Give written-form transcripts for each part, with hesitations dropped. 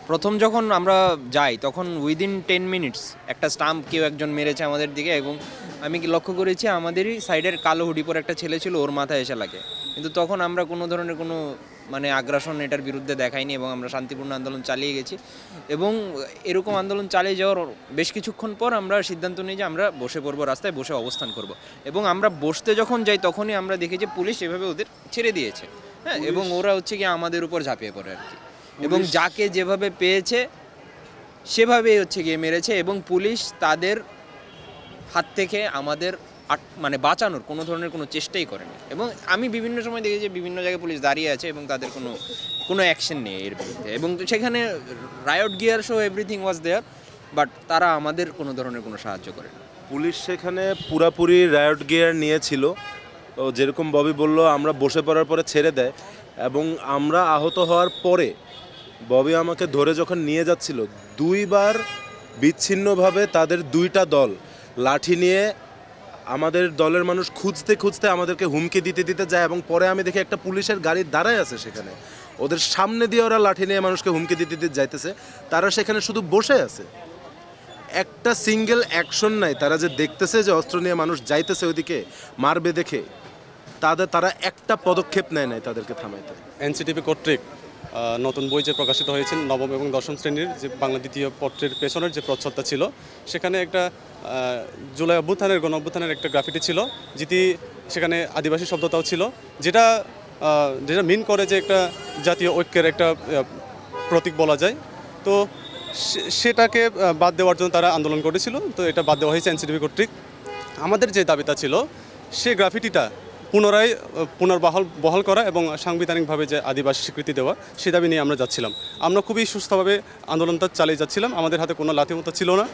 প্রথম যখন আমরা যাই তখন উইদিন 10 মিনিটস একটা স্টাম্প কেউ একজন মেরেছে আমাদের দিকে, এবং আমি কি লক্ষ্য করেছি আমাদেরই সাইডের কালো হুডি পরে একটা ছেলে ছিল, ওর মাথায় এসে লাগে। কিন্তু তখন আমরা কোনো ধরনের কোনো মানে আগ্রাসন এটার বিরুদ্ধে দেখাইনি এবং আমরা শান্তিপূর্ণ আন্দোলন চালিয়ে গেছি। এবং এরকম আন্দোলন চালিয়ে যাওয়ার বেশ কিছুক্ষণ পর আমরা সিদ্ধান্ত নিই যে আমরা বসে পড়বো, রাস্তায় বসে অবস্থান করব। এবং আমরা বসতে যখন যাই তখনই আমরা দেখি যে পুলিশ এভাবে ওদের ছেড়ে দিয়েছে, হ্যাঁ, এবং ওরা হচ্ছে কি আমাদের উপর ঝাঁপিয়ে পড়ে আর কি। এবং যাকে যেভাবে পেয়েছে সেভাবেই হচ্ছে গিয়ে মেরেছে, এবং পুলিশ তাদের হাত থেকে আমাদের মানে বাঁচানোর কোনো ধরনের কোনো চেষ্টাই করেনি। এবং আমি বিভিন্ন সময় দেখি যে বিভিন্ন জায়গায় পুলিশ দাঁড়িয়ে আছে এবং তাদের কোনো কোনো অ্যাকশন নেই এর বিরুদ্ধে, এবং সেখানে riot gear show everything was there, but তারা আমাদের কোনো ধরনের কোনো সাহায্য করেনি। পুলিশ সেখানে পুরাপুরি রায়ট গিয়ার নিয়েছিল। তো যেরকম ববি বলল, আমরা বসে পড়ার পরে ছেড়ে দেয়, এবং আমরা আহত হওয়ার পরে ববি আমাকে ধরে যখন নিয়ে যাচ্ছিল, দুইবার বিচ্ছিন্নভাবে তাদের দুইটা দল লাঠি নিয়ে আমাদের দলের মানুষ খুঁজতে খুঁজতে আমাদেরকে হুমকি দিতে দিতে যায়, এবং পরে আমি দেখি একটা পুলিশের গাড়ি দাঁড়ায় আছে সেখানে, ওদের সামনে দিয়ে ওরা লাঠি নিয়ে মানুষকে হুমকি দিতে দিতে যাইতেছে। তারা সেখানে শুধু বসে আছে, একটা সিঙ্গেল অ্যাকশন নাই। তারা যে দেখতেছে যে অস্ত্র নিয়ে মানুষ যাইতেছে ওইদিকে মারবে দেখে, তারা একটা পদক্ষেপ নেয় নাই তাদেরকে থামাইতে। এনসিটিভি কর্তৃক নতুন বই যে প্রকাশিত হয়েছে নবম এবং দশম শ্রেণীর, যে বাংলা দ্বিতীয় পত্রের পেছনের যে প্রচ্ছদটা ছিল, সেখানে একটা জুলাই অভ্যুত্থানের গণ অভ্যুত্থানের একটা গ্রাফিটি ছিল, যেটি সেখানে আদিবাসী শব্দটাও ছিল, যেটা যেটা মিন করে যে একটা জাতীয় ঐক্যের একটা প্রতীক বলা যায়। তো সেটাকে বাদ দেওয়ার জন্য তারা আন্দোলন করেছিল। তো এটা বাদ দেওয়া হয়েছে এনসিটিভি কর্তৃক। আমাদের যে দাবিটা ছিল, সেই গ্রাফিটিটা পুনরায় বহাল করা এবং সাংবিধানিকভাবে যে আদিবাসী স্বীকৃতি দেওয়া, সে দাবি নিয়ে আমরা যাচ্ছিলাম। আমরা খুবই সুস্থভাবে আন্দোলনটা চালিয়ে যাচ্ছিলাম, আমাদের হাতে কোনো লাঠিমতো ছিল না।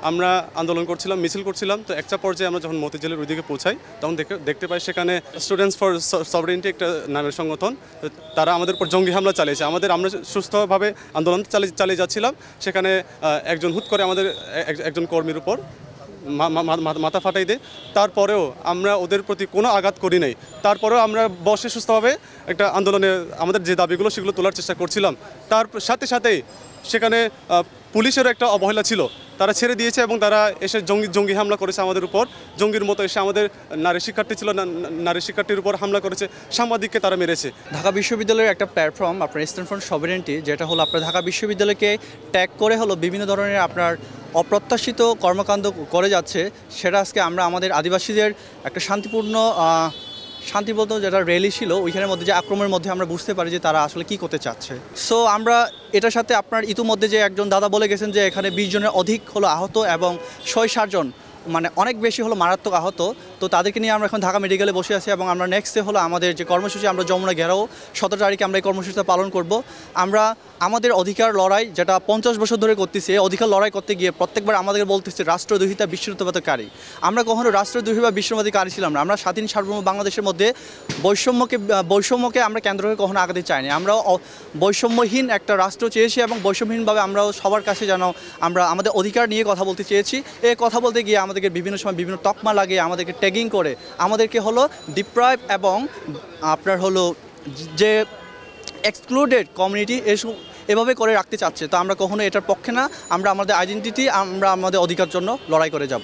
আমরা আন্দোলন করছিলাম, মিছিল করছিলাম। তো একটা পর্যায়ে আমরা যখন মতিঝিলের ওইদিকে পৌঁছাই, তখন দেখতে পাই সেখানে স্টুডেন্টস ফর সভারেন্টি একটা নামের সংগঠন, তারা আমাদের উপর জঙ্গি হামলা চালিয়েছে। আমরা সুস্থভাবে আন্দোলন চালিয়ে যাচ্ছিলাম, সেখানে একজন হুট করে আমাদের একজন কর্মীর উপর মাথা ফাটাই দেয়। তারপরেও আমরা ওদের প্রতি কোনো আঘাত করি নাই। তারপরেও আমরা বসে সুস্থভাবে একটা আন্দোলনে আমাদের যে দাবিগুলো সেগুলো তোলার চেষ্টা করছিলাম। তার সাথে সাথেই সেখানে পুলিশেরও একটা অবহেলা ছিল, তারা ছেড়ে দিয়েছে এবং তারা এসে জঙ্গি হামলা করেছে আমাদের উপর। জঙ্গির মতো এসে আমাদের নারী শিক্ষার্থী ছিল, নারী শিক্ষার্থীর উপর হামলা করেছে, সাংবাদিককে তারা মেরেছে। ঢাকা বিশ্ববিদ্যালয়ের একটা প্ল্যাটফর্ম আপনার স্ট্যান্ড ফর সভারেন্টি, যেটা হলো আপনার ঢাকা বিশ্ববিদ্যালয়কে ট্যাগ করে হলো বিভিন্ন ধরনের আপনার অপ্রত্যাশিত কর্মকাণ্ড করে যাচ্ছে। সেটা আজকে আমরা আমাদের আদিবাসীদের একটা শান্তিপূর্ণ যেটা র্যালি ছিল, ওইখানের মধ্যে যে আক্রমণের মধ্যে আমরা বুঝতে পারি যে তারা আসলে কি করতে চাচ্ছে। সো আমরা এটার সাথে আপনার ইতিমধ্যে যে একজন দাদা বলে গেছেন যে এখানে 20 জনের অধিক হলো আহত এবং 6-7 জন মানে অনেক বেশি হলো মারাত্মক আহত। তো তাদেরকে নিয়ে আমরা এখন ঢাকা মেডিকেলে বসে আছি, এবং আমরা নেক্সটে হলো আমাদের যে কর্মসূচি, আমরা যমুনা ঘেরাও 17 তারিখে আমরা এই কর্মসূচিটা পালন করব। আমরা আমাদের অধিকার লড়াই যেটা 50 বছর ধরে করতেছি, অধিকার লড়াই করতে গিয়ে প্রত্যেকবার আমাদের বলতেছে রাষ্ট্রদ্রোহিতা, বিশ্ববিরোধিতাকারী। আমরা কখনো রাষ্ট্রদ্রোহী বা বিশ্ববাদীকারী ছিলাম না। আমরা স্বাধীন সার্বভৌম বাংলাদেশের মধ্যে বৈষম্যকে আমরা কেন্দ্র করে কখনো আগাতে চাইনি। আমরা বৈষম্যহীন একটা রাষ্ট্র চেয়েছি, এবং বৈষম্যহীনভাবে আমরাও সবার কাছে যেন আমরা আমাদের অধিকার নিয়ে কথা বলতে চেয়েছি। এই কথা বলতে গিয়ে আমাদেরকে বিভিন্ন সময় বিভিন্ন তকমা লাগিয়ে আমাদেরকে ট্যাগিং করে আমাদেরকে হলো ডিপ্রাইভ এবং আপনার হলো যে এক্সক্লুডেড কমিউনিটি এভাবে করে রাখতে চাচ্ছে। তো আমরা কখনো এটার পক্ষে না। আমরা আমাদের আইডেন্টিটি, আমরা আমাদের অধিকার জন্য লড়াই করে যাব।